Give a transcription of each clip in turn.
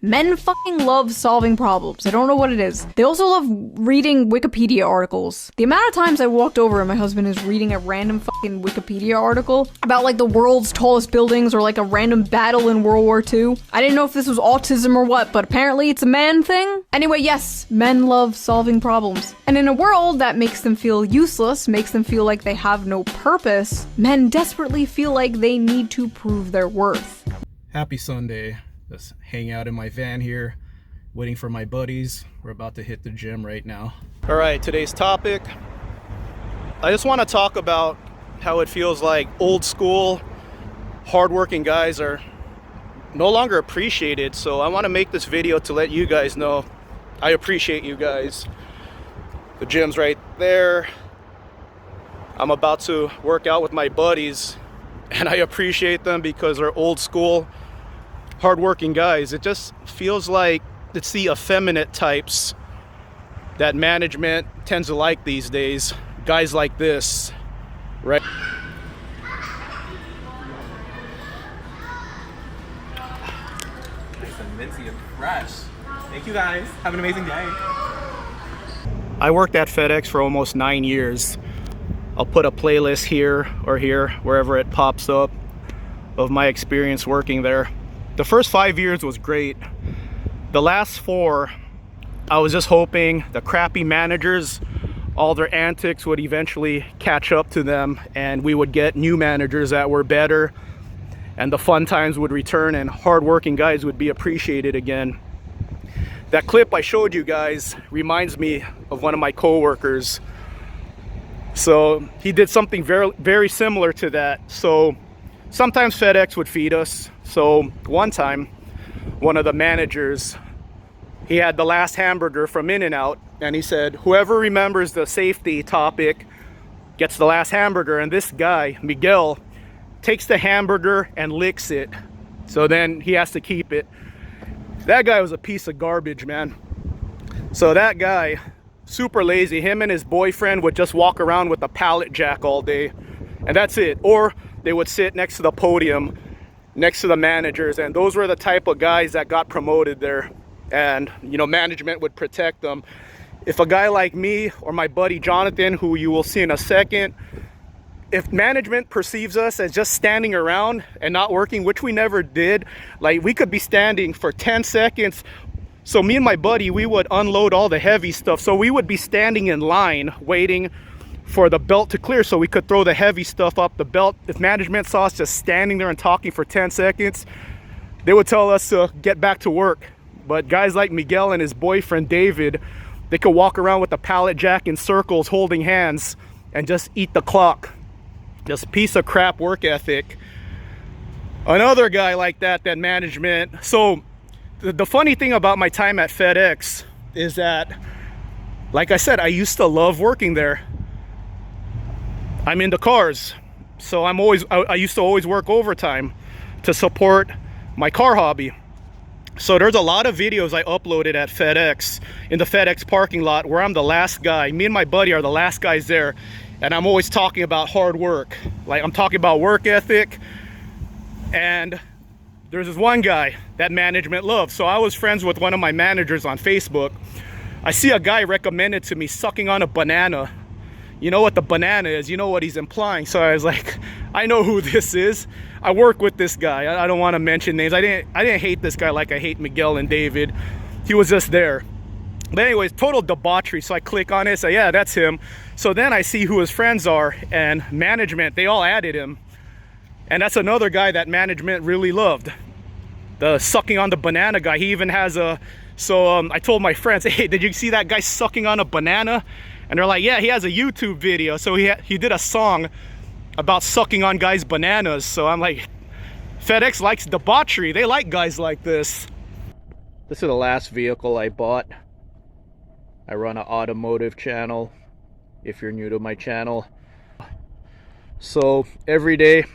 Men fucking love solving problems. I don't know what it is. They also love reading Wikipedia articles. The amount of times I walked over and my husband is reading a random fucking Wikipedia article about like the world's tallest buildings or like a random battle in World War II. I didn't know if this was autism or what, but apparently it's a man thing. Anyway, yes, men love solving problems. And in a world that makes them feel useless, makes them feel like they have no purpose, men desperately feel like they need to prove their worth. Happy Sunday. Just hang out in my van here, waiting for my buddies. We're about to hit the gym right now. All right, today's topic. I just want to talk about how it feels like old school, hardworking guys are no longer appreciated. So I want to make this video to let you guys know I appreciate you guys. The gym's right there. I'm about to work out with my buddies, and I appreciate them because they're old school, hardworking guys. It just feels like it's the effeminate types that management tends to like these days. Guys like this, right? Nice and minty and fresh. Thank you guys. Have an amazing day. I worked at FedEx for almost 9 years. I'll put a playlist here or here, wherever it pops up, of my experience working there. The first 5 years was great. The last 4, I was just hoping the crappy managers, all their antics would eventually catch up to them and we would get new managers that were better and the fun times would return and hardworking guys would be appreciated again. That clip I showed you guys reminds me of one of my coworkers. So he did something very similar to that. So sometimes FedEx would feed us. So one time, one of the managers, he had the last hamburger from In-N-Out, and he said, whoever remembers the safety topic gets the last hamburger. And this guy, Miguel, takes the hamburger and licks it. So then he has to keep it. That guy was a piece of garbage, man. So that guy, super lazy, him and his boyfriend would just walk around with a pallet jack all day, and that's it. Or they would sit next to the podium next to the managers, and those were the type of guys that got promoted there, and you know, management would protect them. If a guy like me or my buddy Jonathan, who you will see in a second, if management perceives us as just standing around and not working, which we never did, like we could be standing for 10 seconds. So me and my buddy, we would unload all the heavy stuff. So we would be standing in line waiting for the belt to clear so we could throw the heavy stuff up the belt. If management saw us just standing there and talking for 10 seconds, they would tell us to get back to work. But guys like Miguel and his boyfriend David, they could walk around with a pallet jack in circles holding hands and just eat the clock. Just piece of crap work ethic. Another guy like that management. So the funny thing about my time at FedEx is that, like I said, I used to love working there. I'm into cars, so I used to always work overtime to support my car hobby. So there's a lot of videos I uploaded at FedEx, in the FedEx parking lot, where I'm the last guy. Me and my buddy are the last guys there, and I'm always talking about hard work. Like, I'm talking about work ethic. And there's this one guy that management loves. So I was friends with one of my managers on Facebook. I see a guy recommended to me sucking on a banana. You know what the banana is, you know what he's implying. So I was like, I know who this is. I work with this guy. I don't want to mention names. I didn't hate this guy like I hate Miguel and David. He was just there. But anyways, total debauchery. So I click on it, say, yeah, that's him. So then I see who his friends are, and management, they all added him. And that's another guy that management really loved. The sucking on the banana guy. He even has a, I told my friends, hey, did you see that guy sucking on a banana? And they're like, yeah, he has a YouTube video. So he did a song about sucking on guys' bananas. So I'm like, FedEx likes debauchery. They like guys like this. This is the last vehicle I bought. I run an automotive channel, if you're new to my channel. So every day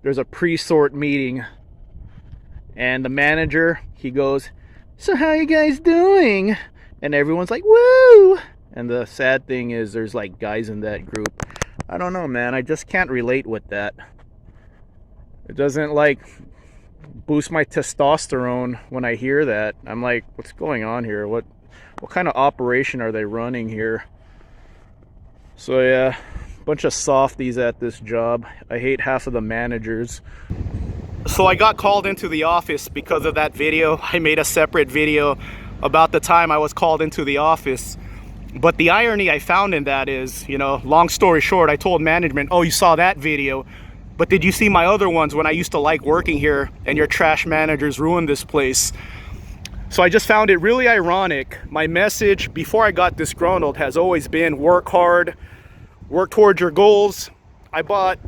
there's a pre-sort meeting, and the manager, he goes, so how you guys doing? And everyone's like, woo! And the sad thing is there's like guys in that group. I don't know, man, I just can't relate with that. It doesn't, like, boost my testosterone when I hear that. I'm like, what's going on here? What kind of operation are they running here? So yeah, bunch of softies at this job. I hate half of the managers. So I got called into the office because of that video. I made a separate video about the time I was called into the office. But the irony I found in that is, you know, long story short, I told management, oh, you saw that video, but did you see my other ones when I used to like working here and your trash managers ruined this place? So I just found it really ironic. My message before I got disgruntled has always been work hard, work towards your goals. I bought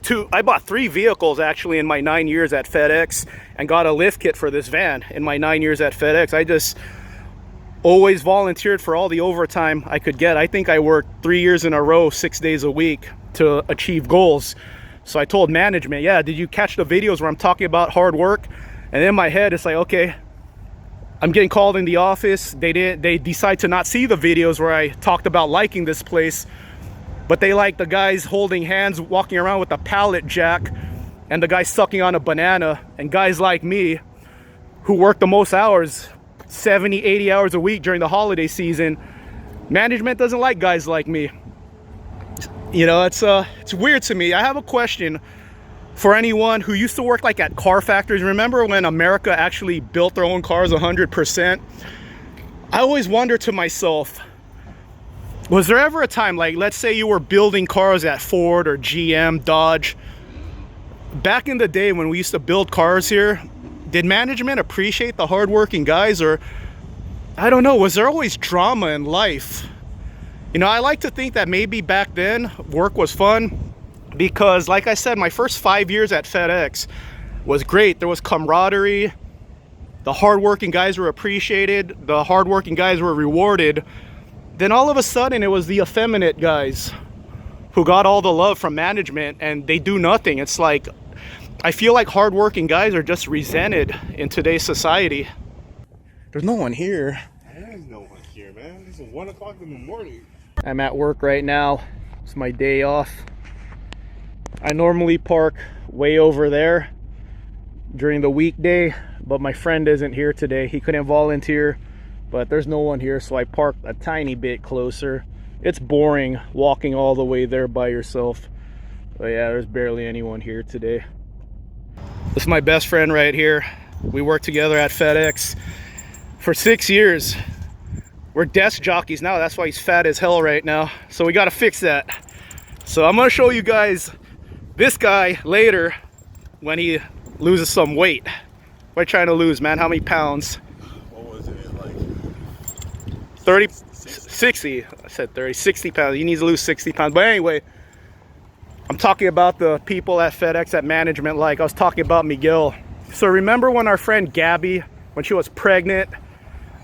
3 vehicles actually in my 9 years at FedEx and got a lift kit for this van in my 9 years at FedEx. I just always volunteered for all the overtime I could get. I think I worked 3 years in a row, 6 days a week to achieve goals. So I told management, yeah, did you catch the videos where I'm talking about hard work? And in my head, it's like, okay, I'm getting called in the office. They decide to not see the videos where I talked about liking this place, but they like the guys holding hands, walking around with a pallet jack, and the guy sucking on a banana. And guys like me, who work the most hours, 70, 80 hours a week during the holiday season, management doesn't like guys like me. You know, it's weird to me. I have a question for anyone who used to work like at car factories. Remember when America actually built their own cars 100%? I always wonder to myself, was there ever a time, like let's say you were building cars at Ford or GM, Dodge, back in the day when we used to build cars here, did management appreciate the hardworking guys? Or I don't know, was there always drama in life? You know, I like to think that maybe back then work was fun, because like I said, my first 5 years at FedEx was great. There was camaraderie. The hardworking guys were appreciated. The hardworking guys were rewarded. Then all of a sudden it was the effeminate guys who got all the love from management, and they do nothing. It's like, I feel like hardworking guys are just resented in today's society. There's no one here. There is no one here, man. It's 1 o'clock in the morning. I'm at work right now. It's my day off. I normally park way over there during the weekday, but my friend isn't here today. He couldn't volunteer, but there's no one here, so I parked a tiny bit closer. It's boring walking all the way there by yourself. But yeah, there's barely anyone here today. This is my best friend right here. We worked together at FedEx for 6 years. We're desk jockeys now. That's why he's fat as hell right now. So we got to fix that. So I'm going to show you guys this guy later when he loses some weight. What are you trying to lose, man? How many pounds? What was it, like 30, 60. I said 30, 60 pounds. He needs to lose 60 pounds. But anyway, I'm talking about the people at FedEx at management. Like I was talking about Miguel. So remember when our friend Gabby, when she was pregnant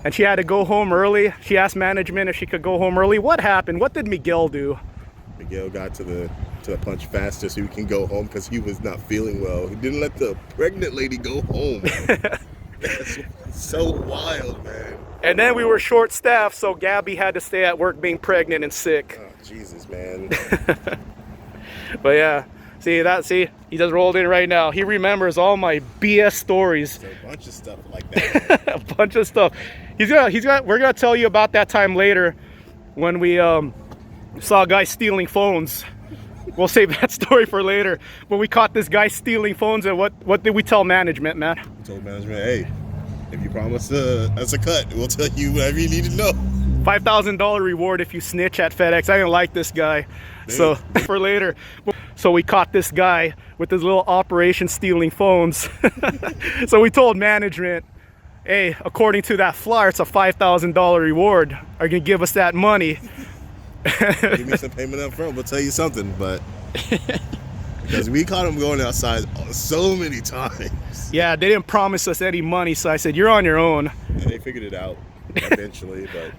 and she had to go home early, she asked management if she could go home early. What happened? What did Miguel do? Miguel got to the punch faster so he can go home because he was not feeling well. He didn't let the pregnant lady go home. That's so wild, man. And then we were short staffed, so Gabby had to stay at work being pregnant and sick. Oh, Jesus, man. But yeah, see, he just rolled in right now. He remembers all my BS stories. There's a bunch of stuff like that. A bunch of stuff. We're gonna tell you about that time later when we saw a guy stealing phones. We'll save that story for later. When we caught this guy stealing phones, and what did we tell management, man? We told management, hey, if you promise us a cut, we'll tell you whatever you need to know. $5,000 reward if you snitch at FedEx. I didn't like this guy. Dude. So for later. So we caught this guy with his little operation stealing phones. So we told management, hey, according to that flyer, it's a $5,000 reward. Are you gonna give us that money? Give me some payment up front. We'll tell you something, but because we caught him going outside so many times. Yeah, they didn't promise us any money, so I said, you're on your own. And they figured it out eventually, but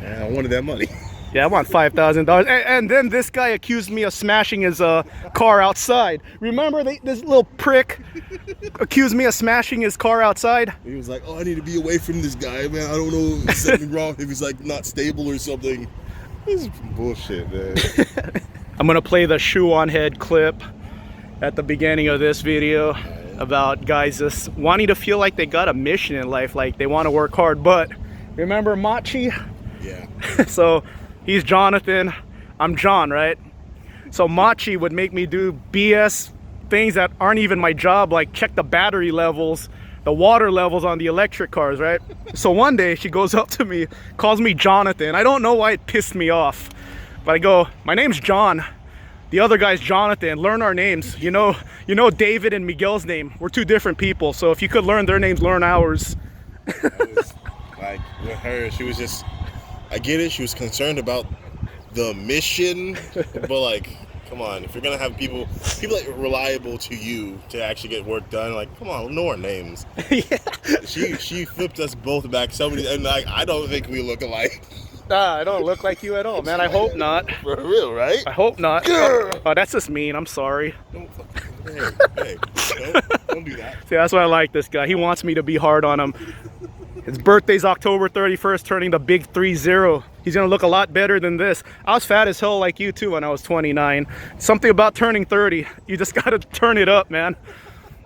yeah, I wanted that money. Yeah, I want $5,000. And then this guy accused me of smashing his car outside. Remember, this little prick accused me of smashing his car outside? He was like, oh, I need to be away from this guy, man. I don't know if there's something wrong, if he's like not stable or something. This is bullshit, man. I'm gonna play the shoe on head clip at the beginning of this video. about guys just wanting to feel like they got a mission in life, like they want to work hard. But remember Machi? Yeah. So he's Jonathan, I'm John, right? So Machi would make me do BS things that aren't even my job, like check the battery levels, the water levels on the electric cars, right? So one day she goes up to me, calls me Jonathan. I don't know why it pissed me off, but I go, my name's John. The other guy's Jonathan. Learn our names. You know David and Miguel's name. We're two different people. So if you could learn their names, learn ours. I was like, with her, she was just, I get it. She was concerned about the mission, but like, come on, if you're gonna have people like reliable to you to actually get work done, like, come on, know our names. Yeah. She flipped us both back so many, and like, I don't think we look alike. Nah, I don't look like you at all, man. I hope not. For real, right? I hope not. Oh, that's just mean. I'm sorry. Hey, don't do that. See, that's why I like this guy. He wants me to be hard on him. His birthday's October 31st, turning the big 30. He's gonna look a lot better than this. I was fat as hell like you too when I was 29. Something about turning 30. You just gotta turn it up, man.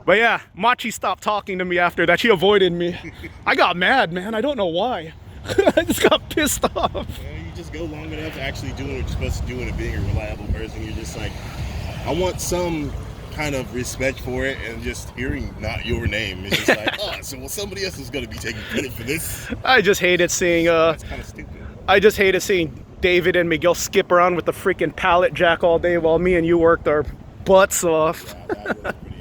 But yeah, Machi stopped talking to me after that. She avoided me. I got mad, man. I don't know why. I just got pissed off. You just go long enough actually doing what you're supposed to do and being a reliable person. You're just like, I want some kind of respect for it, and just hearing not your name is just like, oh, so well, somebody else is going to be taking credit for this. I just hated seeing That's kind of stupid. I just hated seeing David and Miguel skip around with the freaking pallet jack all day while me and you worked our butts off. Yeah, that was pretty...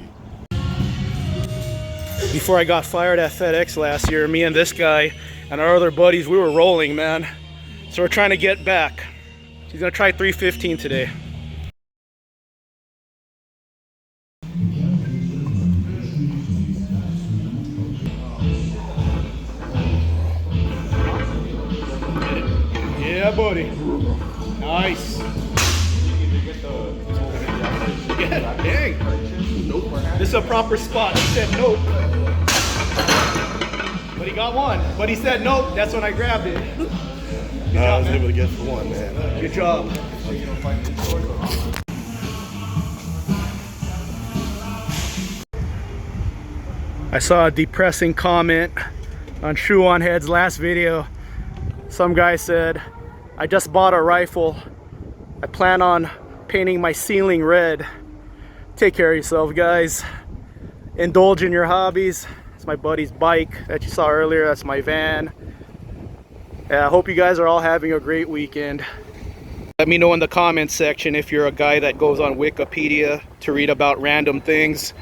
Before I got fired at FedEx last year, me and this guy and our other buddies, we were rolling, man. So we're trying to get back. He's gonna try 315 today. Yeah, buddy. Nice. Yeah, dang. This is a proper spot. He said nope. But he got one. But he said nope. That's when I grabbed it. Good job, I was man. able to get for one, man. Good job. I saw a depressing comment on Shoe on Head's last video. Some guy said, I just bought a rifle. I plan on painting my ceiling red. Take care of yourself, guys. Indulge in your hobbies. It's my buddy's bike that you saw earlier. That's my van. Yeah, I hope you guys are all having a great weekend. Let me know in the comments section if you're a guy that goes on Wikipedia to read about random things.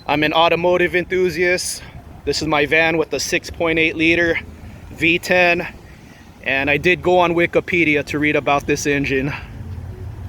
I'm an automotive enthusiast. This is my van with the 6.8 liter V10. And I did go on Wikipedia to read about this engine.